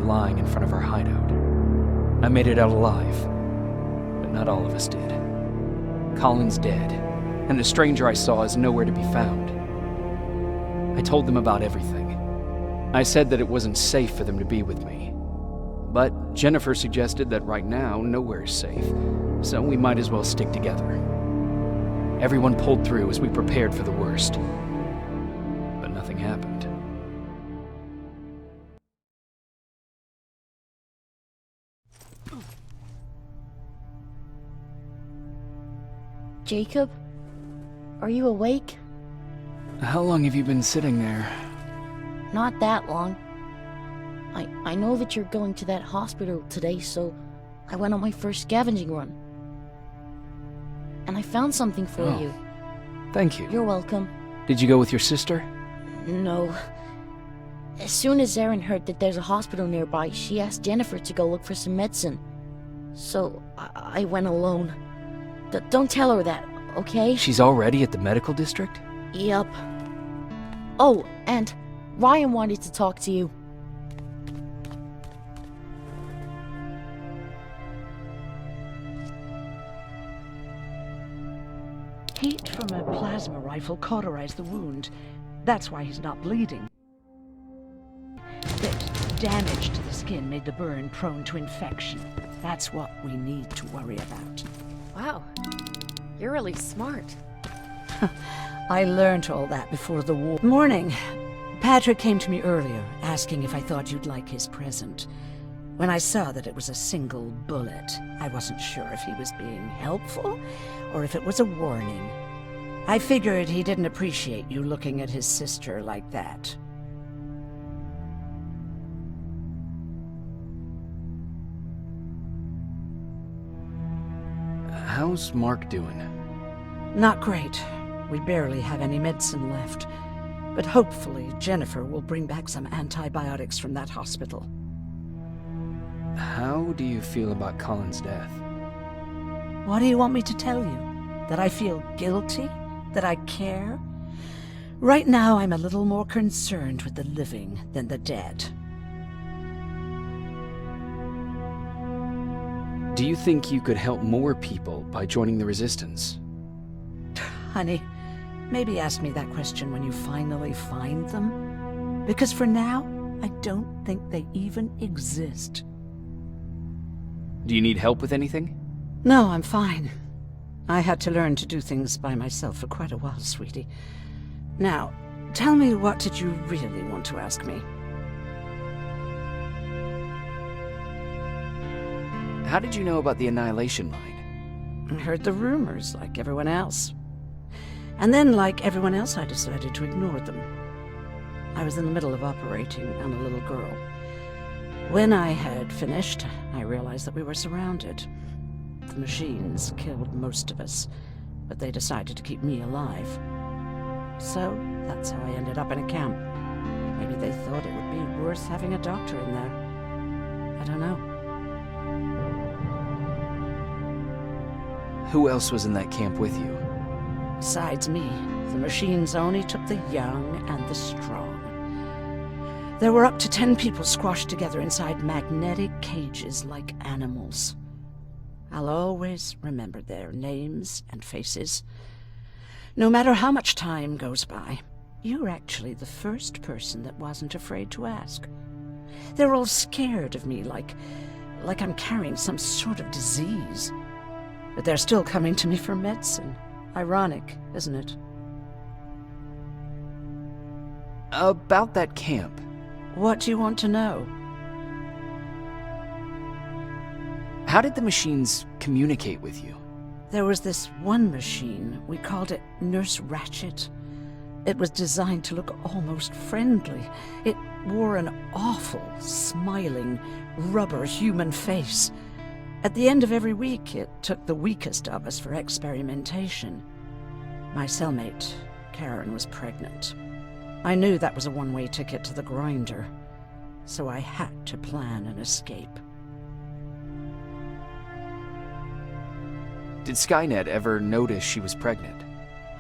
lying in front of our hideout. I made it out alive, but not all of us did. Colin's dead, and the stranger I saw is nowhere to be found. I told them about everything. I said that it wasn't safe for them to be with me. But Jennifer suggested that right now, nowhere is safe, so we might as well stick together. Everyone pulled through as we prepared for the worst. But nothing happened. Jacob? Are you awake? How long have you been sitting there? Not that long. I know that you're going to that hospital today, so I went on my first scavenging run. And I found something for you. Thank you. You're welcome. Did you go with your sister? No. As soon as Erin heard that there's a hospital nearby, she asked Jennifer to go look for some medicine. So I went alone. Don't tell her that, okay? She's already at the medical district? Yep. Oh, and Ryan wanted to talk to you. Heat from a plasma rifle cauterized the wound. That's why he's not bleeding. But damage to the skin made the burn prone to infection. That's what we need to worry about. Wow, you're really smart. I learned all that before the war. Morning. Patrick came to me earlier, asking if I thought you'd like his present. When I saw that it was a single bullet, I wasn't sure if he was being helpful or if it was a warning. I figured he didn't appreciate you looking at his sister like that. How's Mark doing? Not great. We barely have any medicine left. But hopefully Jennifer will bring back some antibiotics from that hospital. How do you feel about Colin's death? What do you want me to tell you? That I feel guilty? That I care? Right now I'm a little more concerned with the living than the dead. Do you think you could help more people by joining the Resistance? Honey, maybe ask me that question when you finally find them. Because for now, I don't think they even exist. Do you need help with anything? No, I'm fine. I had to learn to do things by myself for quite a while, sweetie. Now, tell me, what did you really want to ask me? How did you know about the Annihilation Line? I heard the rumors, like everyone else. And then, like everyone else, I decided to ignore them. I was in the middle of operating on a little girl. When I had finished, I realized that we were surrounded. The machines killed most of us, but they decided to keep me alive. So, that's how I ended up in a camp. Maybe they thought it would be worth having a doctor in there. I don't know. Who else was in that camp with you? Besides me, the machines only took the young and the strong. There were up to 10 people squashed together inside magnetic cages like animals. I'll always remember their names and faces. No matter how much time goes by, you're actually the first person that wasn't afraid to ask. They're all scared of me, like I'm carrying some sort of disease. But they're still coming to me for medicine. Ironic, isn't it? About that camp. What do you want to know? How did the machines communicate with you? There was this one machine, we called it Nurse Ratchet. It was designed to look almost friendly. It wore an awful, smiling, rubber human face. At the end of every week, it took the weakest of us for experimentation. My cellmate, Karen, was pregnant. I knew that was a one-way ticket to the grinder, so I had to plan an escape. Did Skynet ever notice she was pregnant?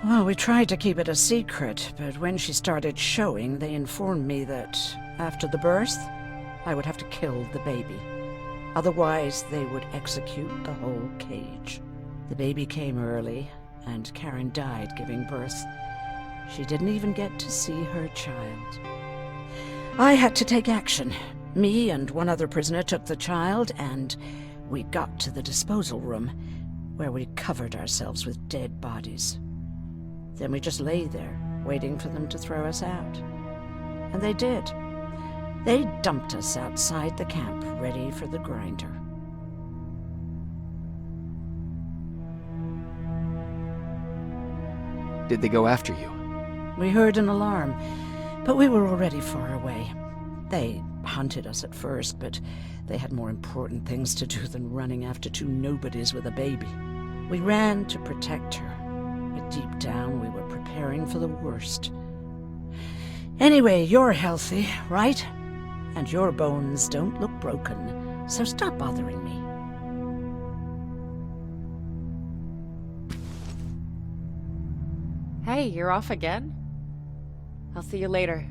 Well, we tried to keep it a secret, but when she started showing, they informed me that after the birth, I would have to kill the baby. Otherwise, they would execute the whole cage. The baby came early, and Karen died giving birth. She didn't even get to see her child. I had to take action. Me and one other prisoner took the child, and we got to the disposal room, where we covered ourselves with dead bodies. Then we just lay there, waiting for them to throw us out. And they did. They dumped us outside the camp, ready for the grinder. Did they go after you? We heard an alarm, but we were already far away. They hunted us at first, but they had more important things to do than running after two nobodies with a baby. We ran to protect her, but deep down we were preparing for the worst. Anyway, you're healthy, right? And your bones don't look broken, so stop bothering me. Hey, you're off again? I'll see you later.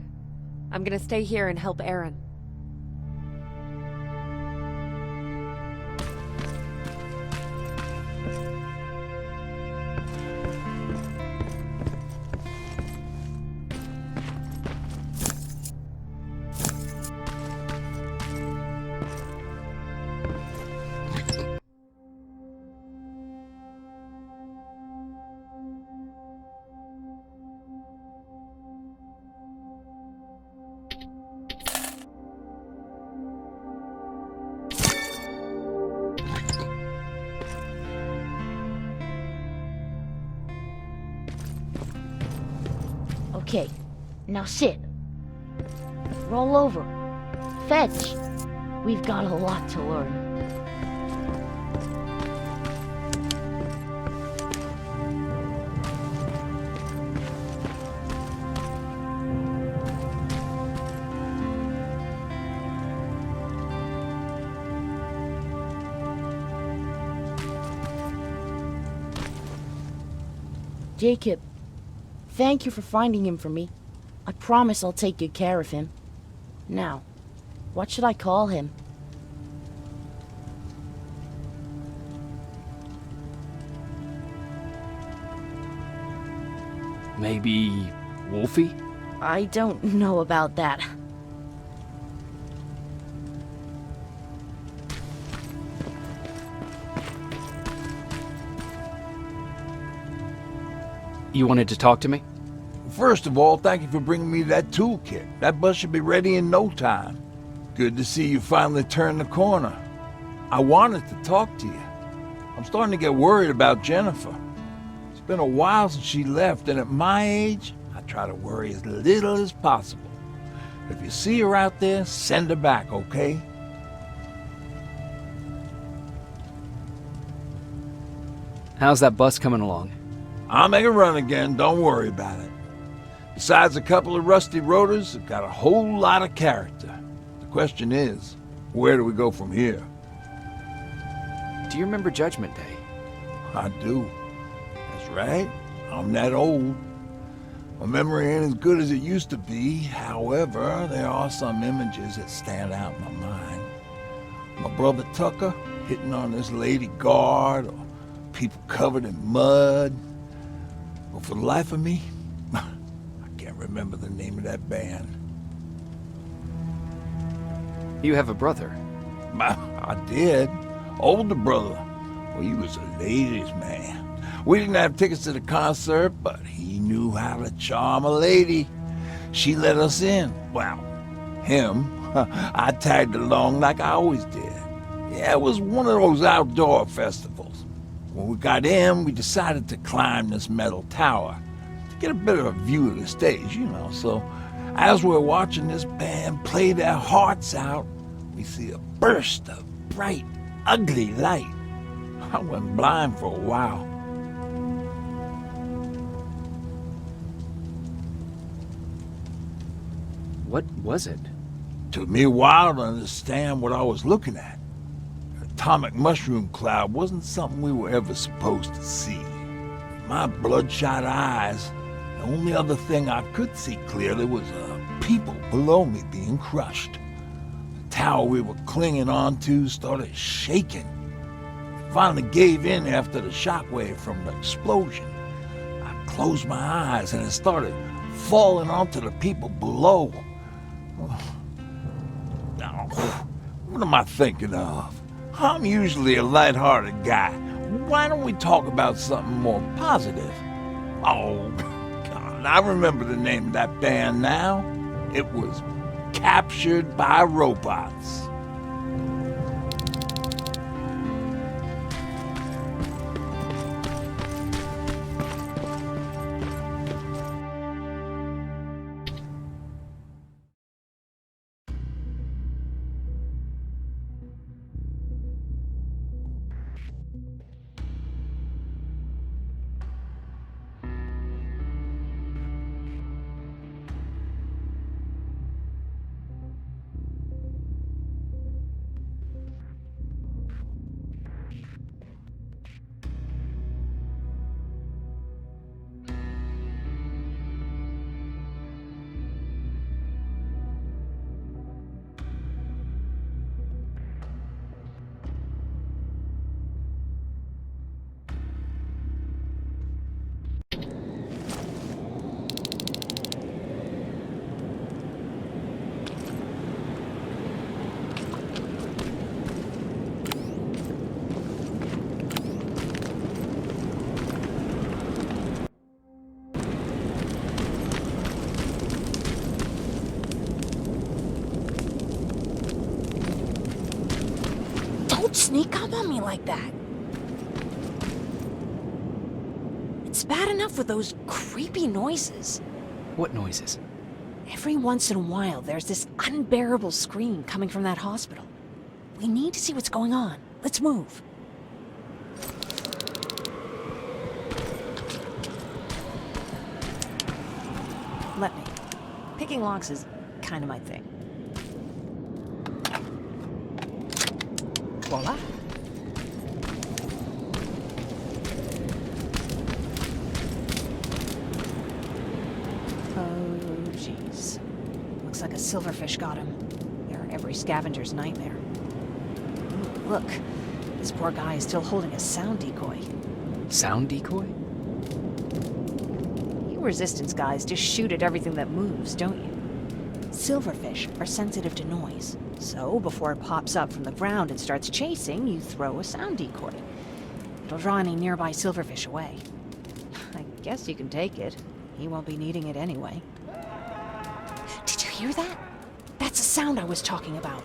I'm gonna stay here and help Aaron. Okay, now sit. Roll over. Fetch. We've got a lot to learn. Jacob, thank you for finding him for me. I promise I'll take good care of him. Now, what should I call him? Maybe Wolfie? I don't know about that. You wanted to talk to me? First of all, thank you for bringing me that toolkit. That bus should be ready in no time. Good to see you finally turned the corner. I wanted to talk to you. I'm starting to get worried about Jennifer. It's been a while since she left, and at my age, I try to worry as little as possible. If you see her out there, send her back, okay? How's that bus coming along? I'll make a run again, don't worry about it. Besides a couple of rusty rotors, it's got a whole lot of character. The question is, where do we go from here? Do you remember Judgment Day? I do. That's right. I'm that old. My memory ain't as good as it used to be. However, there are some images that stand out in my mind. My brother Tucker hitting on this lady guard, or people covered in mud. But for the life of me, I can't remember the name of that band. You have a brother. I did. Older brother. Well, he was a ladies' man. We didn't have tickets to the concert, but he knew how to charm a lady. She let us in. Well, him. I tagged along like I always did. Yeah, it was one of those outdoor festivals. When we got in, we decided to climb this metal tower to get a bit of a view of the stage, you know. So as we're watching this band play their hearts out, we see a burst of bright, ugly light. I went blind for a while. What was it? Took me a while to understand what I was looking at. An atomic mushroom cloud wasn't something we were ever supposed to see. In my bloodshot eyes, the only other thing I could see clearly was people below me being crushed. The tower we were clinging onto started shaking. It finally gave in after the shockwave from the explosion. I closed my eyes and it started falling onto the people below. Now, what am I thinking of? I'm usually a lighthearted guy. Why don't we talk about something more positive? Oh, God, I remember the name of that band now. It was Captured by Robots. Don't sneak up on me like that. It's bad enough with those creepy noises. What noises? Every once in a while, there's this unbearable scream coming from that hospital. We need to see what's going on. Let's move. Let me. Picking locks is kind of my thing. Voila. Oh, jeez. Looks like a silverfish got him. They're every scavenger's nightmare. Ooh, look. This poor guy is still holding a sound decoy. Sound decoy? You Resistance guys just shoot at everything that moves, don't you? Silverfish are sensitive to noise, so before it pops up from the ground and starts chasing, you throw a sound decoy. It'll draw any nearby silverfish away. I guess you can take it. He won't be needing it anyway. Did you hear that? That's the sound I was talking about.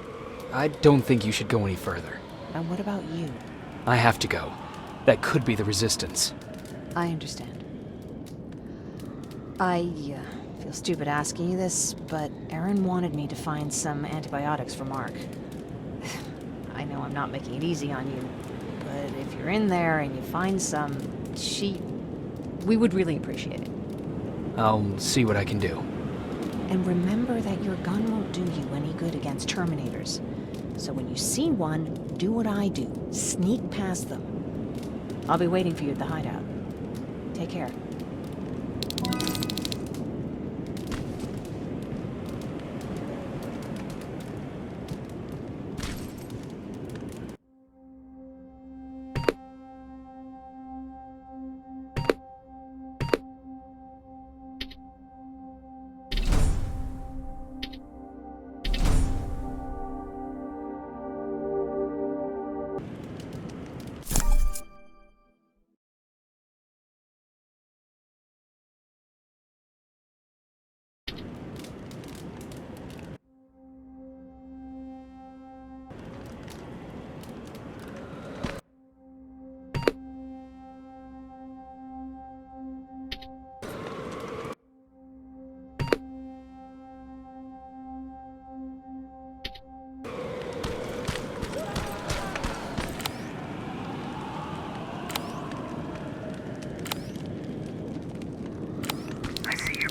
I don't think you should go any further. And what about you? I have to go. That could be the Resistance. I understand. I feel stupid asking you this, but Aaron wanted me to find some antibiotics for Mark. I know I'm not making it easy on you, but if you're in there and you find some, we would really appreciate it. I'll see what I can do. And remember that your gun won't do you any good against Terminators. So when you see one, do what I do. Sneak past them. I'll be waiting for you at the hideout. Take care.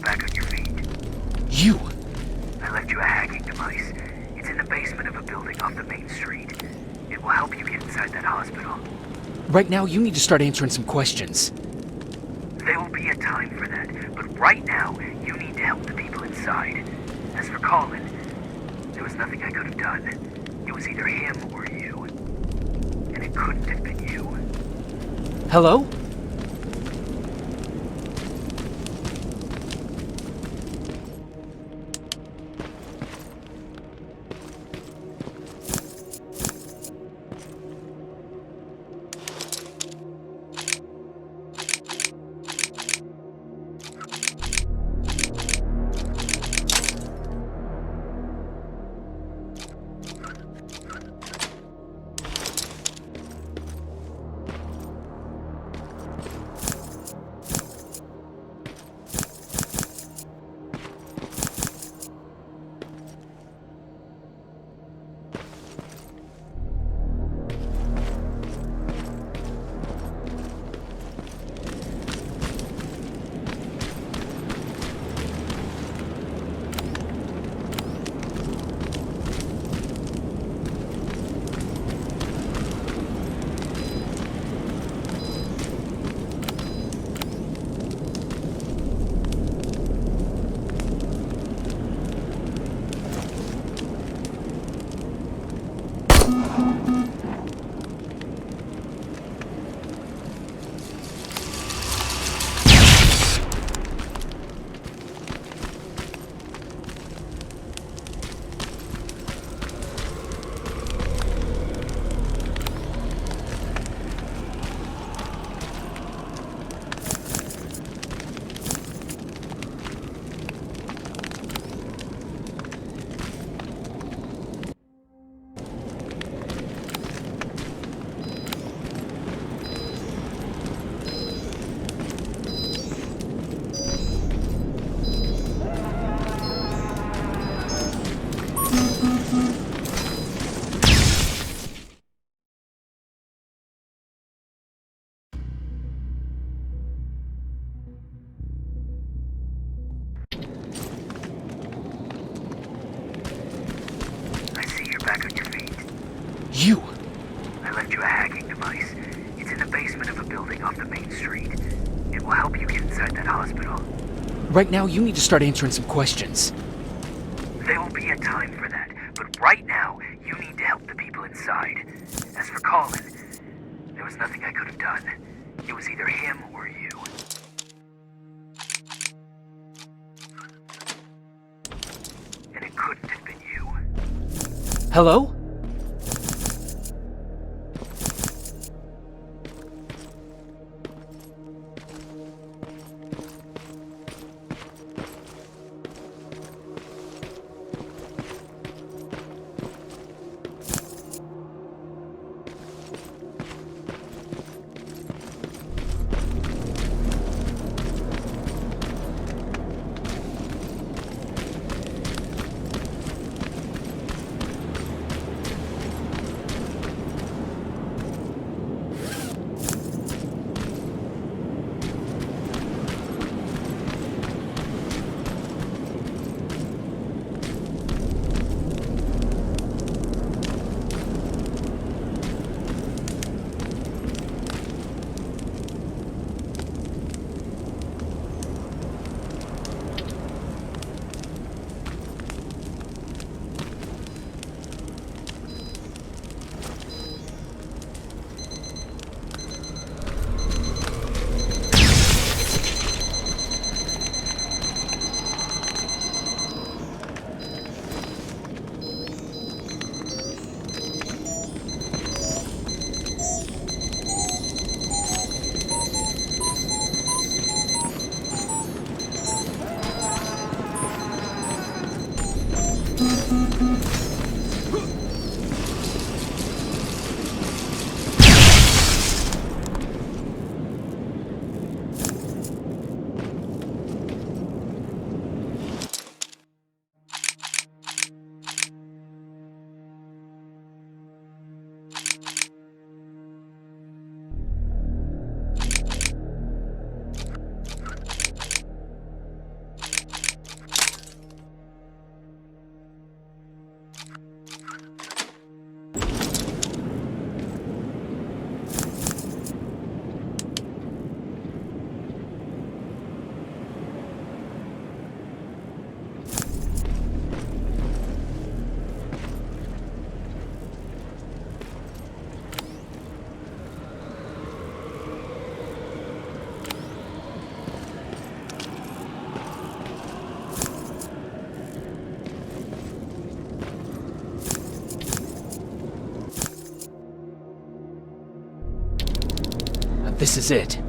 Back on your feet. You! I left you a hacking device. It's in the basement of a building off the main street. It will help you get inside that hospital. Right now, you need to start answering some questions. There will be a time for that, but right now, you need to help the people inside. As for Colin, there was nothing I could have done. It was either him or you. And it couldn't have been you. Hello? I see you're back on your feet. You! I left you a hacking device. It's in the basement of a building off the main street. It will help you get inside that hospital. Right now, you need to start answering some questions. There will be a time for that, but right now, you need to help the people inside. As for Colin, there was nothing I could have done. It was either him or you. And it couldn't have been you. Hello? This is it.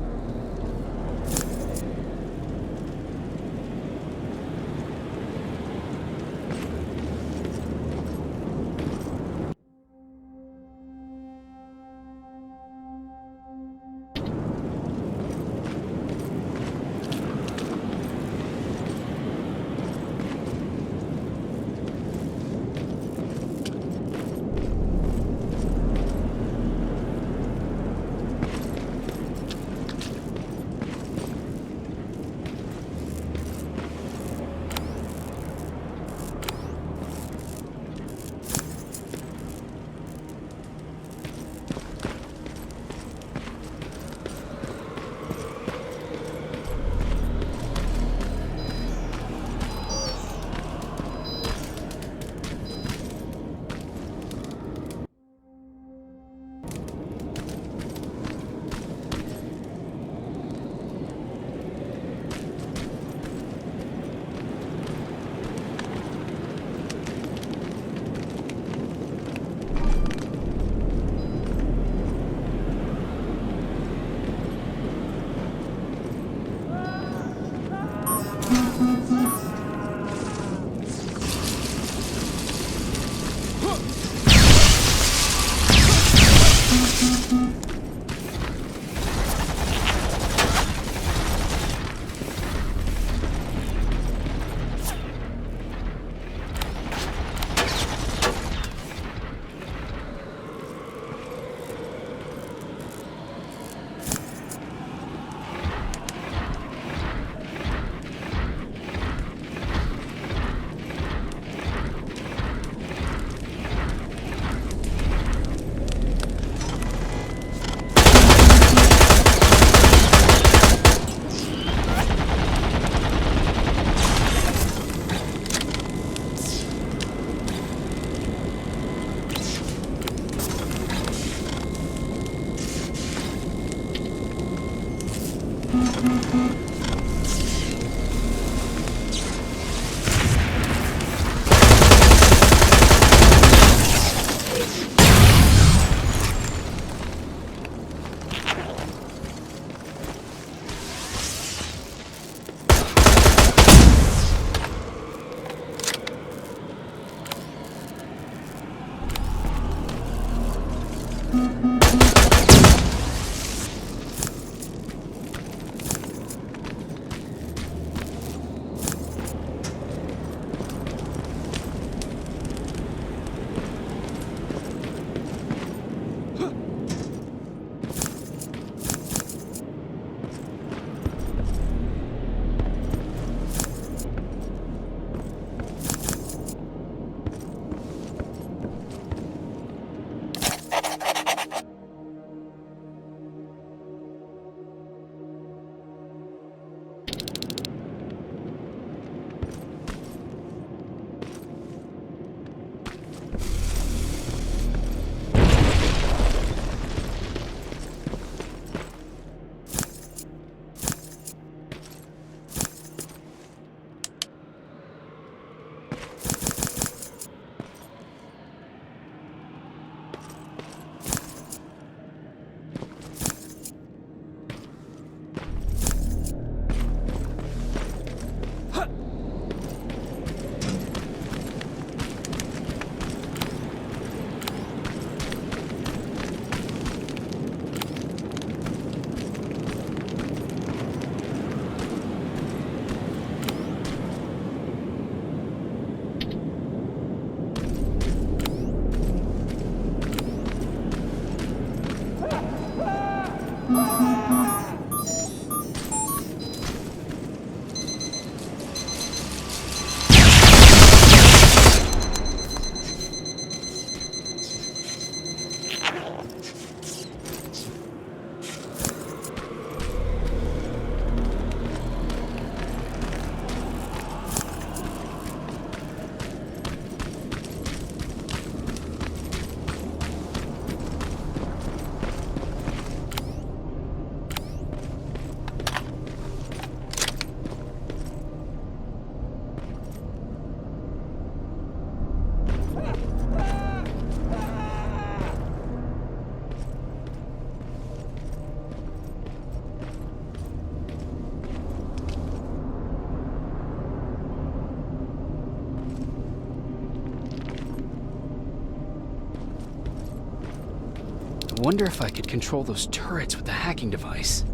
I wonder if I could control those turrets with the hacking device.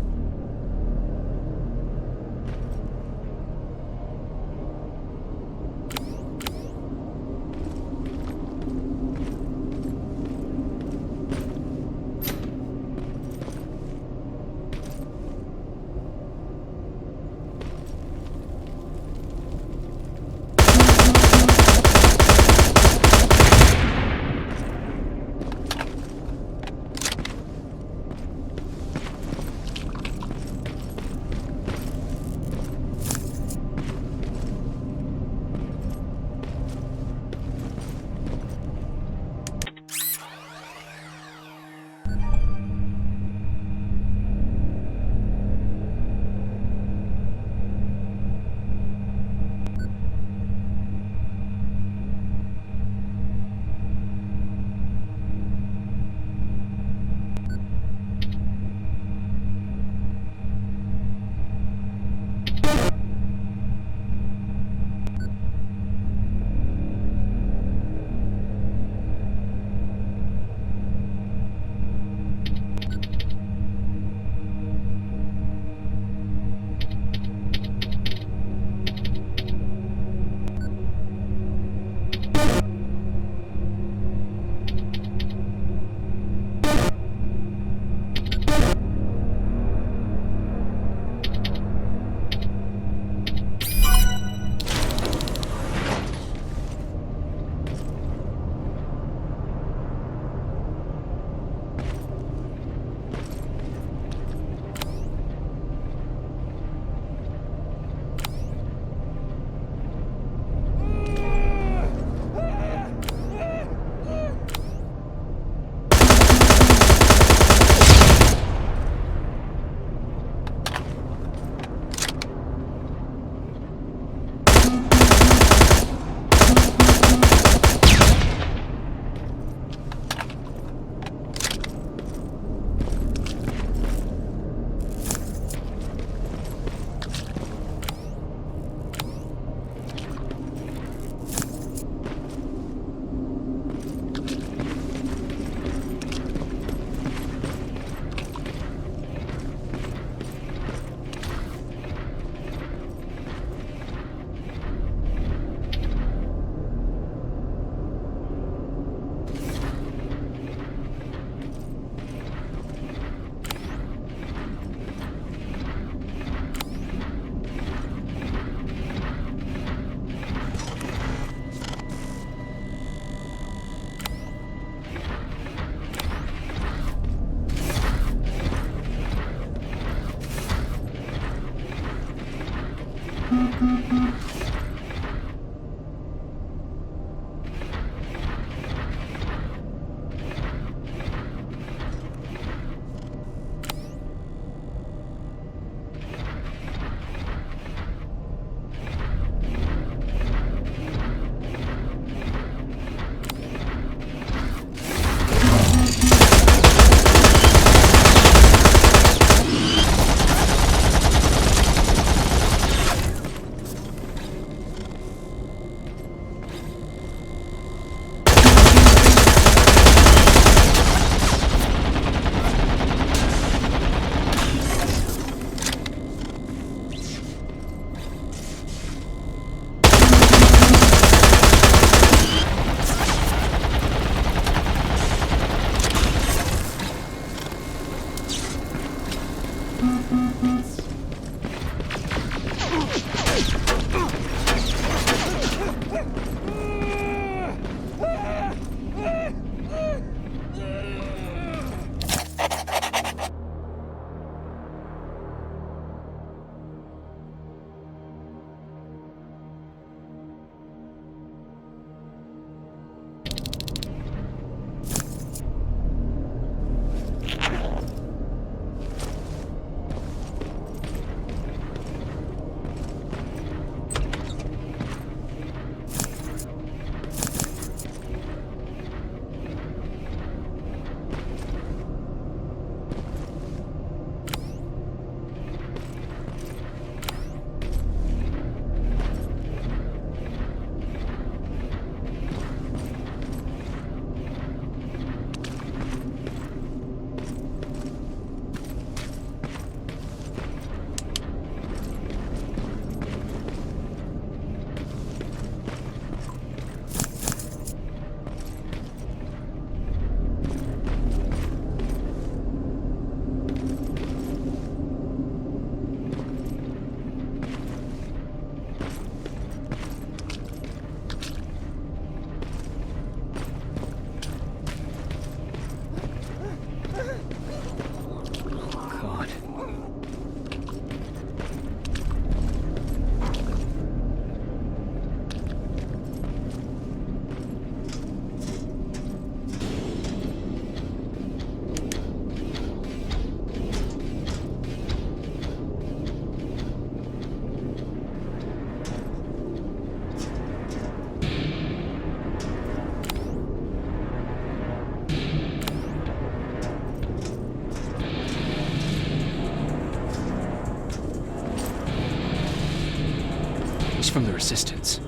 He's from the Resistance.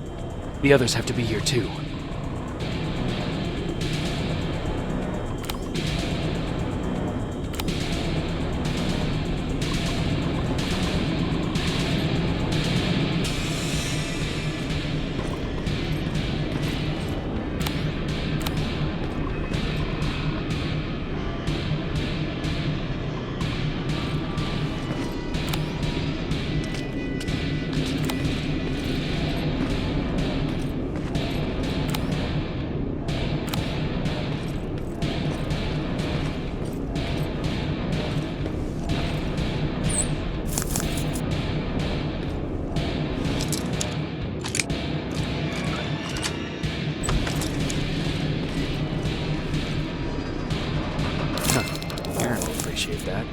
The others have to be here too. Appreciate that.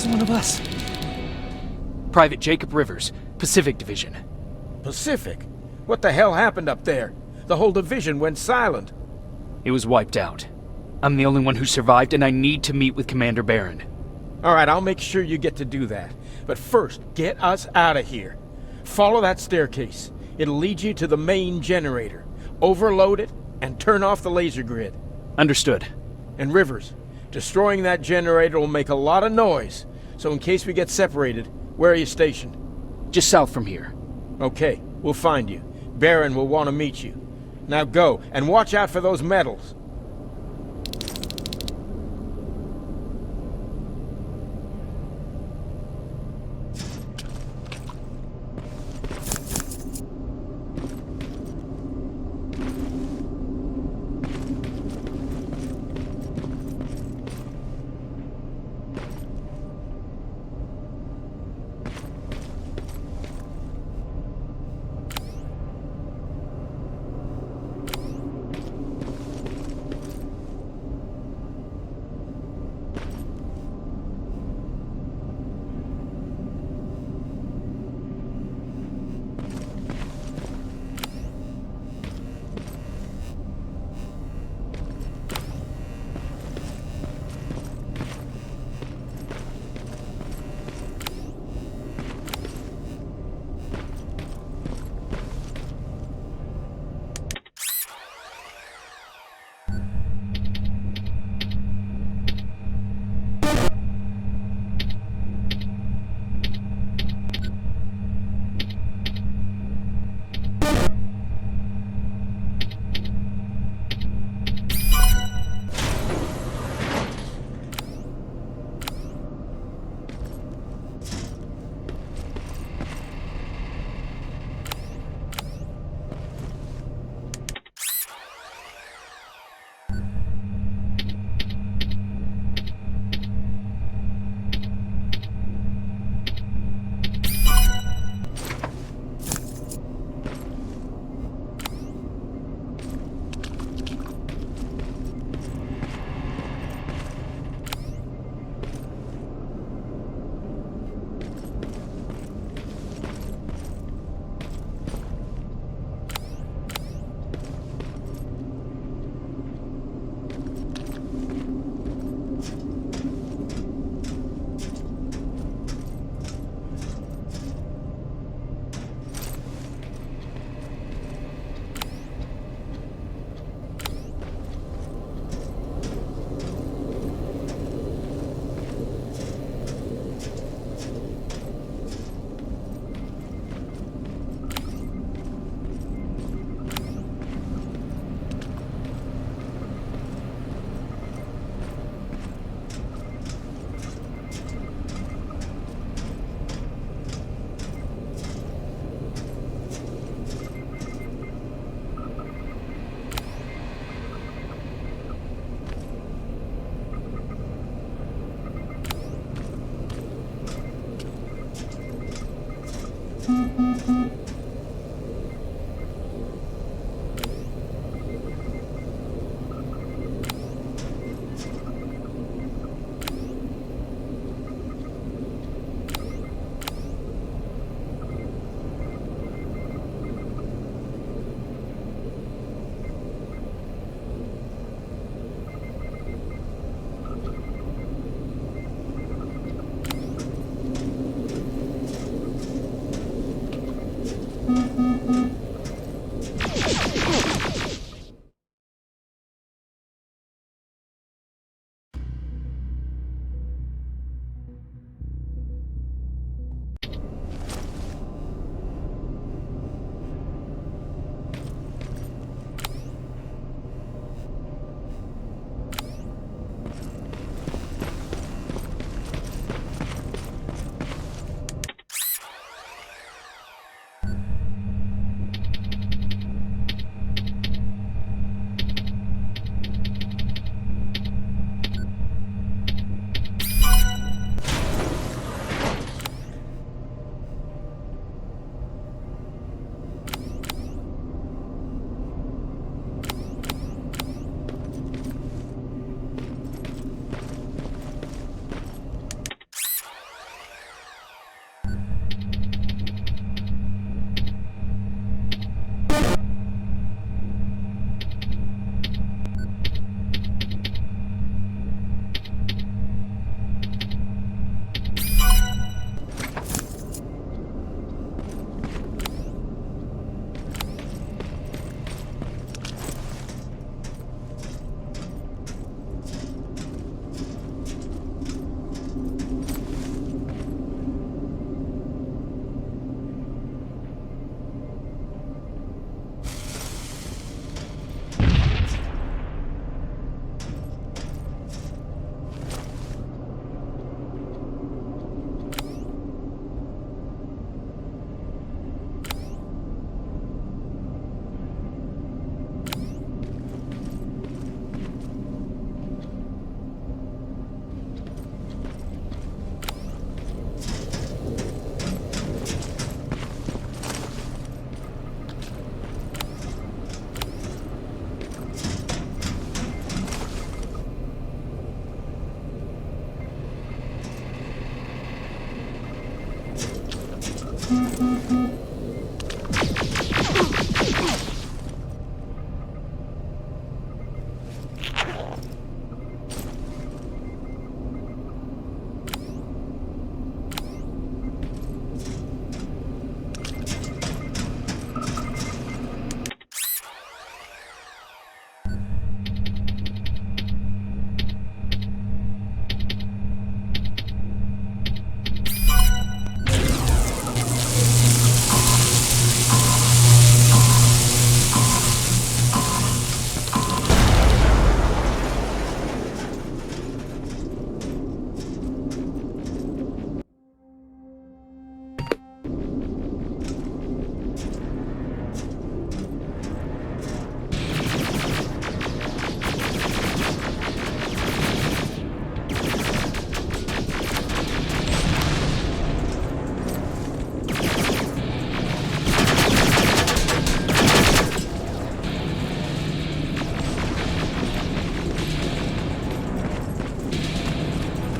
One of us. Private Jacob Rivers, Pacific Division. Pacific? What the hell happened up there? The whole division went silent. It was wiped out. I'm the only one who survived, and I need to meet with Commander Barron. All right, I'll make sure you get to do that. But first, get us out of here. Follow that staircase. It'll lead you to the main generator. Overload it and turn off the laser grid. Understood. And Rivers, destroying that generator will make a lot of noise. So in case we get separated, where are you stationed? Just south from here. Okay, we'll find you. Barron will want to meet you. Now go, and watch out for those medals.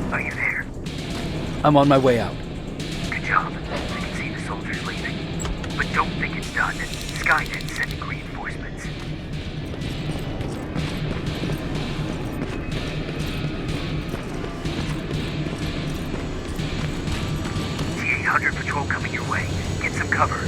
Are you there? I'm on my way out. Good job. I can see the soldiers leaving. But don't think it's done. Skynet's sending reinforcements. T-800 patrol coming your way. Get some cover.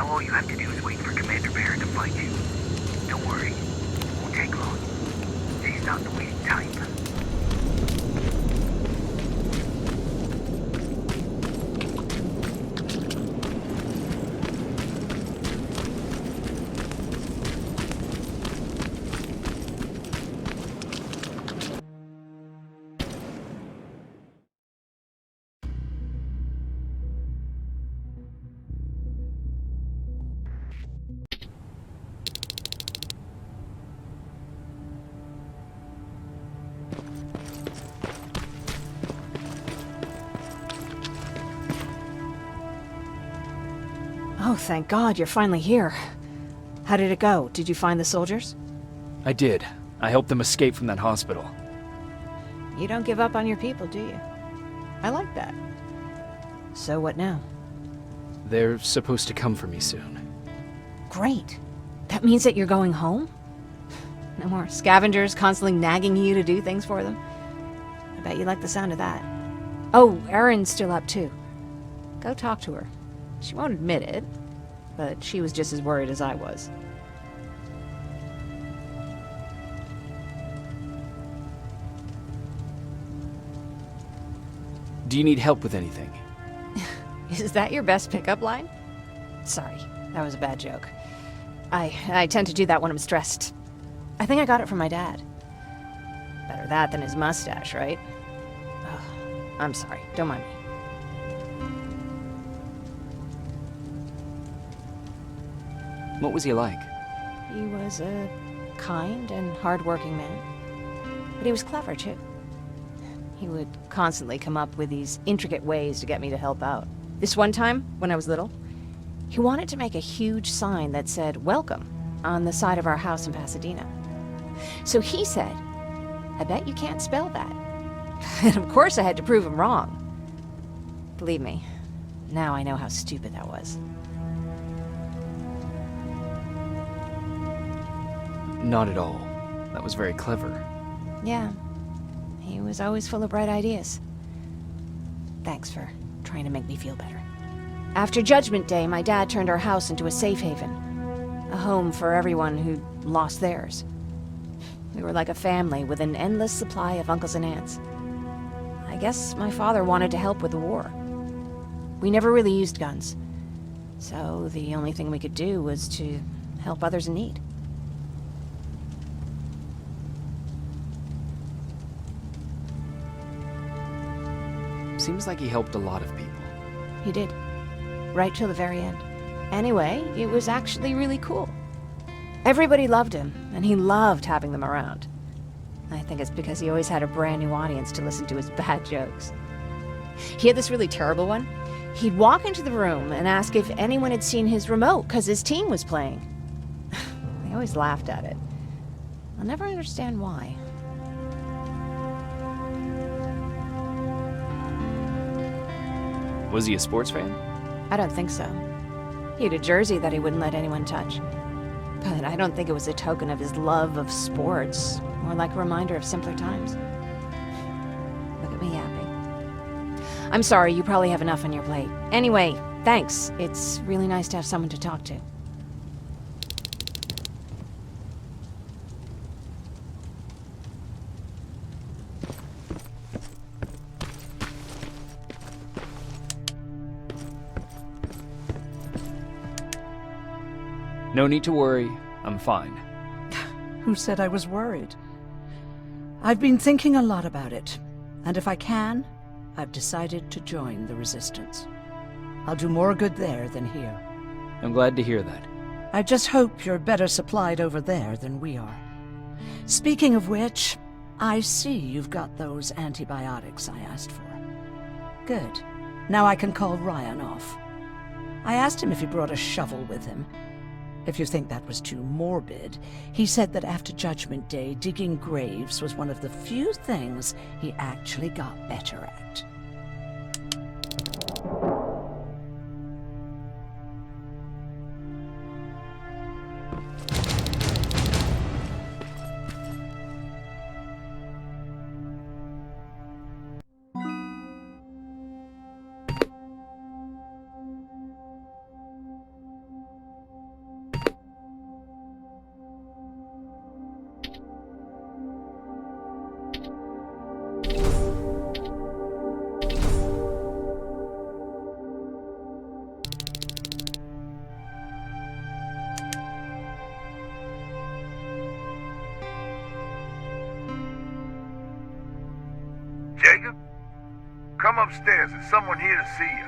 All you have to do is wait for Commander Barrett to find you. Don't worry. It won't take long. She's not the waiting type. Oh, thank God, you're finally here. How did it go? Did you find the soldiers? I did. I helped them escape from that hospital. You don't give up on your people, do you? I like that. So what now? They're supposed to come for me soon. Great. That means that you're going home? No more scavengers constantly nagging you to do things for them? I bet you like the sound of that. Oh, Erin's still up too. Go talk to her. She won't admit it, but she was just as worried as I was. Do you need help with anything? Is that your best pickup line? Sorry, that was a bad joke. I tend to do that when I'm stressed. I think I got it from my dad. Better that than his mustache, right? Ugh, I'm sorry. Don't mind me. What was he like? He was a kind and hard-working man. But he was clever, too. He would constantly come up with these intricate ways to get me to help out. This one time, when I was little, he wanted to make a huge sign that said, "Welcome," on the side of our house in Pasadena. So he said, "I bet you can't spell that." And of course I had to prove him wrong. Believe me, now I know how stupid that was. Not at all. That was very clever. Yeah, he was always full of bright ideas. Thanks for trying to make me feel better. After Judgment Day, my dad turned our house into a safe haven. A home for everyone who'd lost theirs. We were like a family with an endless supply of uncles and aunts. I guess my father wanted to help with the war. We never really used guns, so the only thing we could do was to help others in need. Seems like he helped a lot of people. He did. Right till the very end. Anyway, it was actually really cool. Everybody loved him, and he loved having them around. I think it's because he always had a brand new audience to listen to his bad jokes. He had this really terrible one. He'd walk into the room and ask if anyone had seen his remote because his team was playing. They always laughed at it. I'll never understand why. Was he a sports fan? I don't think so. He had a jersey that he wouldn't let anyone touch. But I don't think it was a token of his love of sports, more like a reminder of simpler times. Look at me yapping. I'm sorry, you probably have enough on your plate. Anyway, thanks. It's really nice to have someone to talk to. No need to worry. I'm fine. Who said I was worried? I've been thinking a lot about it, and if I can, I've decided to join the Resistance. I'll do more good there than here. I'm glad to hear that. I just hope you're better supplied over there than we are. Speaking of which, I see you've got those antibiotics I asked for. Good. Now I can call Ryan off. I asked him if he brought a shovel with him. If you think that was too morbid, he said that after Judgment Day, digging graves was one of the few things he actually got better at. Jacob, come upstairs. There's someone here to see you.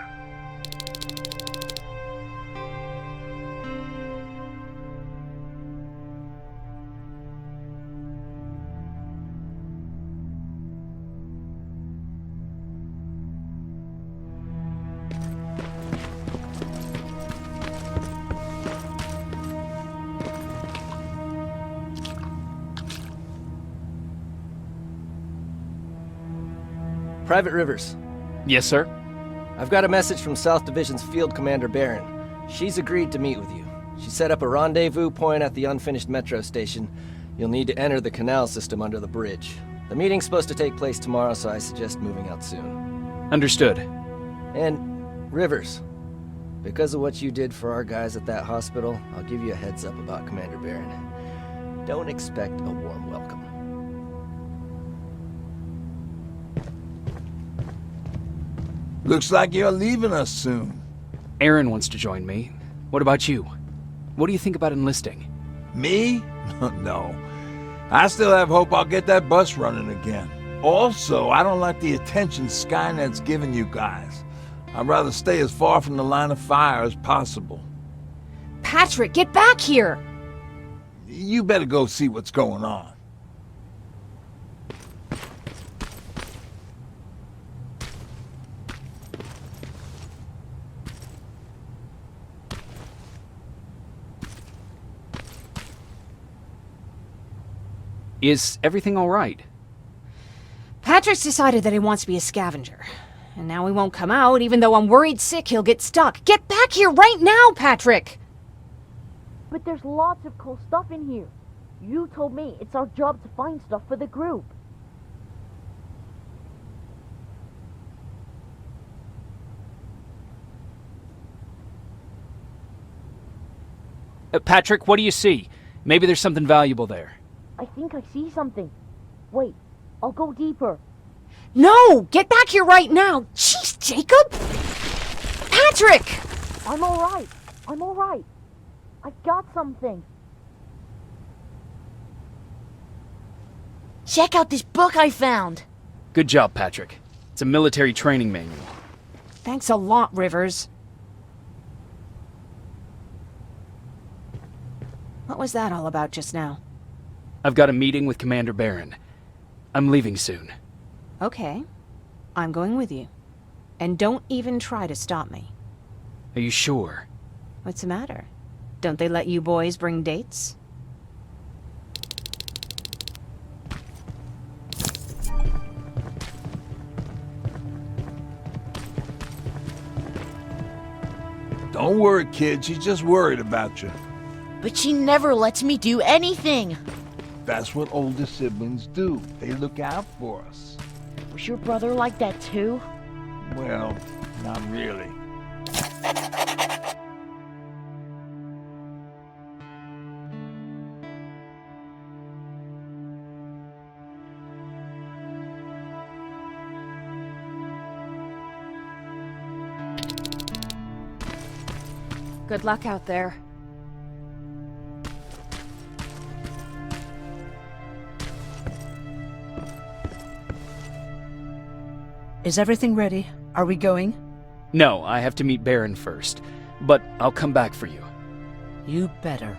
Private Rivers, Yes, sir? I've got a message from South Division's Field Commander Barron. She's agreed to meet with you. She set up a rendezvous point at the unfinished metro station. You'll need to enter the canal system under the bridge. The meeting's supposed to take place tomorrow, so I suggest moving out soon. Understood. And, Rivers, because of what you did for our guys at that hospital, I'll give you a heads up about Commander Barron. Don't expect a warm welcome. Looks like you're leaving us soon. Aaron wants to join me. What about you? What do you think about enlisting? Me? No. I still have hope I'll get that bus running again. Also, I don't like the attention Skynet's giving you guys. I'd rather stay as far from the line of fire as possible. Patrick, get back here! You better go see what's going on. Is everything all right? Patrick's decided that he wants to be a scavenger. And now he won't come out, even though I'm worried sick he'll get stuck. Get back here right now, Patrick! But there's lots of cool stuff in here. You told me it's our job to find stuff for the group. Patrick, what do you see? Maybe there's something valuable there. I think I see something. Wait, I'll go deeper. No! Get back here right now! Jeez, Jacob! Patrick! I'm alright. I'm alright. I've got something. Check out this book I found. Good job, Patrick. It's a military training manual. Thanks a lot, Rivers. What was that all about just now? I've got a meeting with Commander Barron. I'm leaving soon. Okay. I'm going with you. And don't even try to stop me. Are you sure? What's the matter? Don't they let you boys bring dates? Don't worry, kid. She's just worried about you. But she never lets me do anything. That's what older siblings do. They look out for us. Was your brother like that too? Well, not really. Good luck out there. Is everything ready? Are we going? No, I have to meet Barron first. But I'll come back for you. You better.